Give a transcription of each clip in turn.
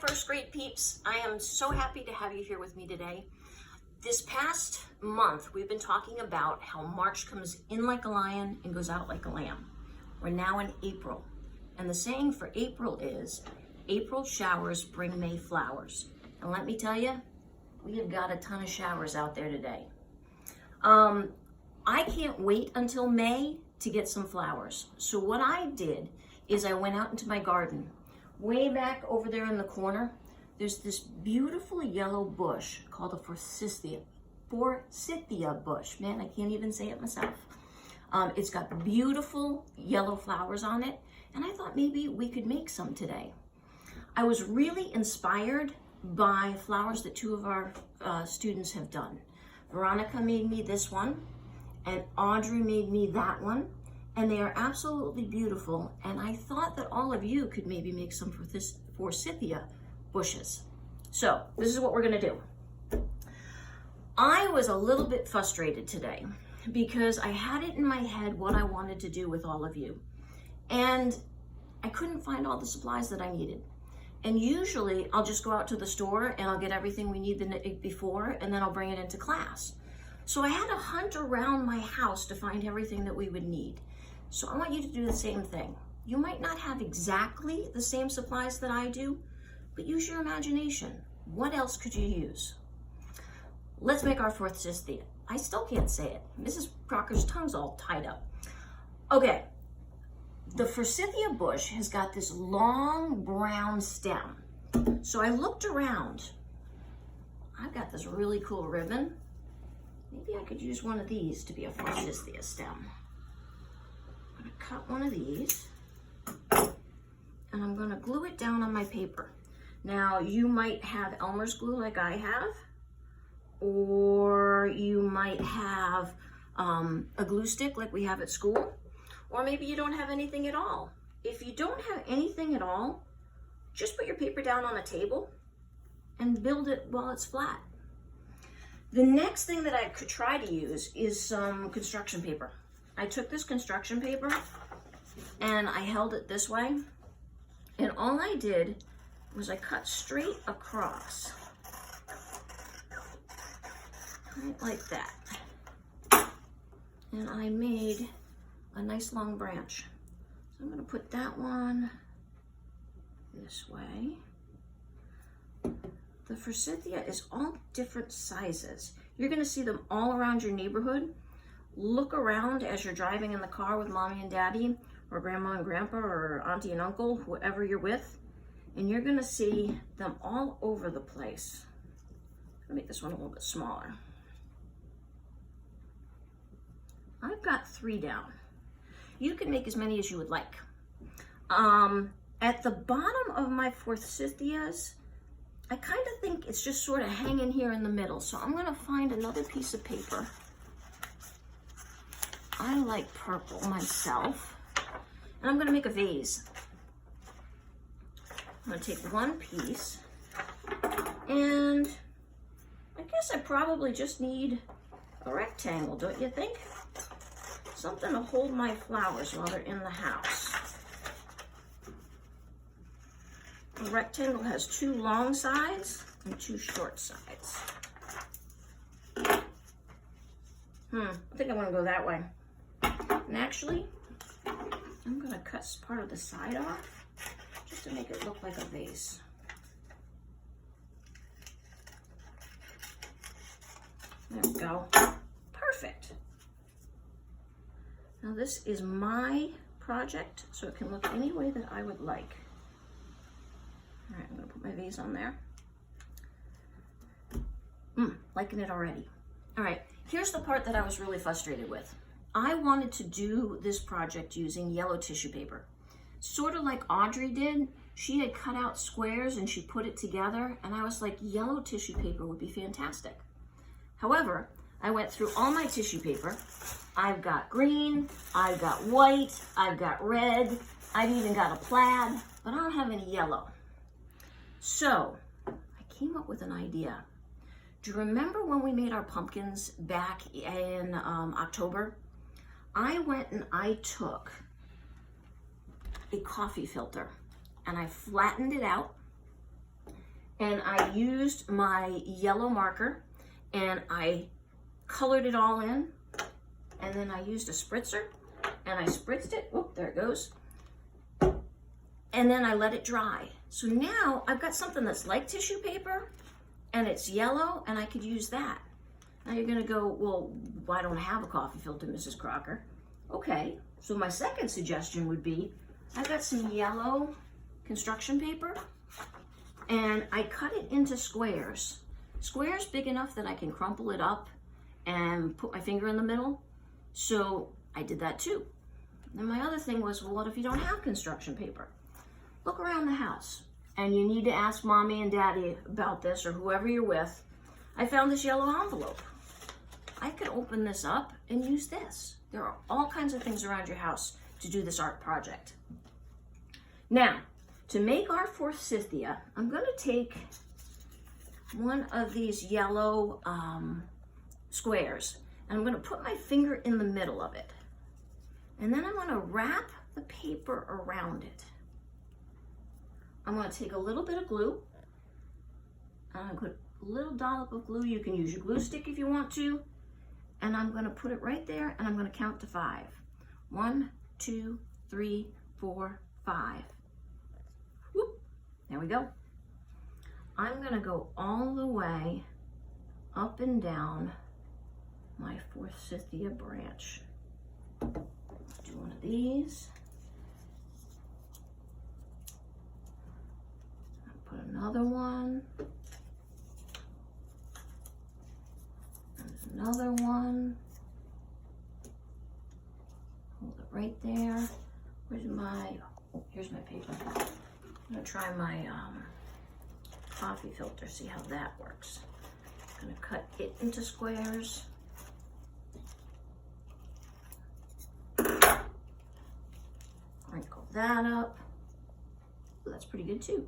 first grade peeps. I am so happy to have you here with me today. This past month, we've been talking about how March comes in like a lion and goes out like a lamb. We're now in April, and the saying for April is, April showers bring May flowers. And let me tell you, we have got a ton of showers out there today. I can't wait until May to get some flowers. So what I did is I went out into my garden. Way back over there in the corner, there's this beautiful yellow bush called a forsythia bush. Man, I can't even say it myself. It's got beautiful yellow flowers on it, and I thought maybe we could make some today. I was really inspired by flowers that two of our students have done. Veronica made me this one, and Audrey made me that one, and they are absolutely beautiful, and I thought that all of you could maybe make some forsythia bushes. So this is what we're gonna do. I was a little bit frustrated today because I had it in my head what I wanted to do with all of you, and I couldn't find all the supplies that I needed. And usually I'll just go out to the store and I'll get everything we need the night before, and then I'll bring it into class. So I had to hunt around my house to find everything that we would need. So I want you to do the same thing. You might not have exactly the same supplies that I do, but use your imagination. What else could you use? Let's make our forsythia. I still can't say it. Mrs. Crocker's tongue's all tied up. Okay. The forsythia bush has got this long brown stem. So I looked around. I've got this really cool ribbon. Maybe I could use one of these to be a forsythia stem. I'm gonna cut one of these, and I'm gonna glue it down on my paper. Now, you might have Elmer's glue like I have, or you might have a glue stick like we have at school. Or maybe you don't have anything at all. If you don't have anything at all, just put your paper down on a table and build it while it's flat. The next thing that I could try to use is some construction paper. I took this construction paper and I held it this way, and all I did was I cut straight across, right like that. And I made a nice long branch. So I'm gonna put that one this way. The forsythia is all different sizes. You're gonna see them all around your neighborhood. Look around as you're driving in the car with mommy and daddy, or grandma and grandpa, or auntie and uncle, whoever you're with, and you're gonna see them all over the place. I'm gonna make this one a little bit smaller. I've got 3 down. You can make as many as you would like. At the bottom of my forsythias, I kind of think it's just sort of hanging here in the middle. So I'm gonna find another piece of paper. I like purple myself. And I'm gonna make a vase. I'm gonna take one piece, and I guess I probably just need a rectangle, don't you think? Something to hold my flowers while they're in the house. A rectangle has 2 long sides and 2 short sides. I think I want to go that way. And actually, I'm going to cut part of the side off just to make it look like a vase. There we go. Perfect. Now this is my project, so it can look any way that I would like. All right, I'm gonna put my vase on there. Liking it already. All right, here's the part that I was really frustrated with. I wanted to do this project using yellow tissue paper. Sort of like Audrey did. She had cut out squares and she put it together, and I was like, yellow tissue paper would be fantastic. However, I went through all my tissue paper. I've got green, I've got white, I've got red, I've even got a plaid, but I don't have any yellow. So I came up with an idea. Do you remember when we made our pumpkins back in October? I went and I took a coffee filter and I flattened it out and I used my yellow marker and I colored it all in, and then I used a spritzer and I spritzed it. Whoop, there it goes. And then I let it dry. So now I've got something that's like tissue paper and it's yellow, and I could use that. Now you're gonna go, well, I don't have a coffee filter, Mrs. Crocker. Okay, so my second suggestion would be, I've got some yellow construction paper and I cut it into squares. Squares big enough that I can crumple it up and put my finger in the middle. So I did that too. And my other thing was, well, what if you don't have construction paper? Look around the house, and you need to ask mommy and daddy about this, or whoever you're with. I found this yellow envelope. I could open this up and use this. There are all kinds of things around your house to do this art project. Now, to make our forsythia, I'm going to take one of these yellow squares, and I'm going to put my finger in the middle of it. And then I'm going to wrap the paper around it. I'm going to take a little bit of glue. I'm going to put a little dollop of glue. You can use your glue stick if you want to. And I'm going to put it right there, and I'm going to count to 5. 1, 2, 3, 4, 5. Whoop. There we go. I'm going to go all the way up and down my forsythia branch. Do one of these. Put another one. There's another one. Hold it right there. Where's my, oh, here's my paper. I'm gonna try my coffee filter, see how that works. I'm gonna cut it into squares. Wrinkle that up. Ooh, that's pretty good too.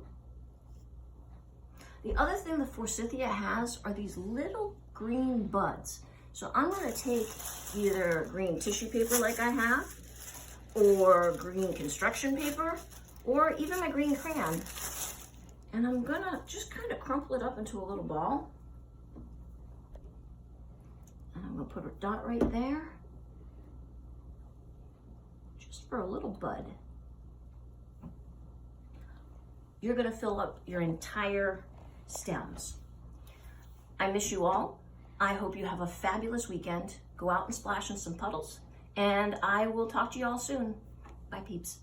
The other thing the forsythia has are these little green buds. So I'm going to take either green tissue paper like I have, or green construction paper, or even my green crayon. And I'm going to just kind of crumple it up into a little ball. And I'm going to put a dot right there, just for a little bud. You're going to fill up your entire stems. I miss you all. I hope you have a fabulous weekend. Go out and splash in some puddles, and I will talk to you all soon. Bye, peeps.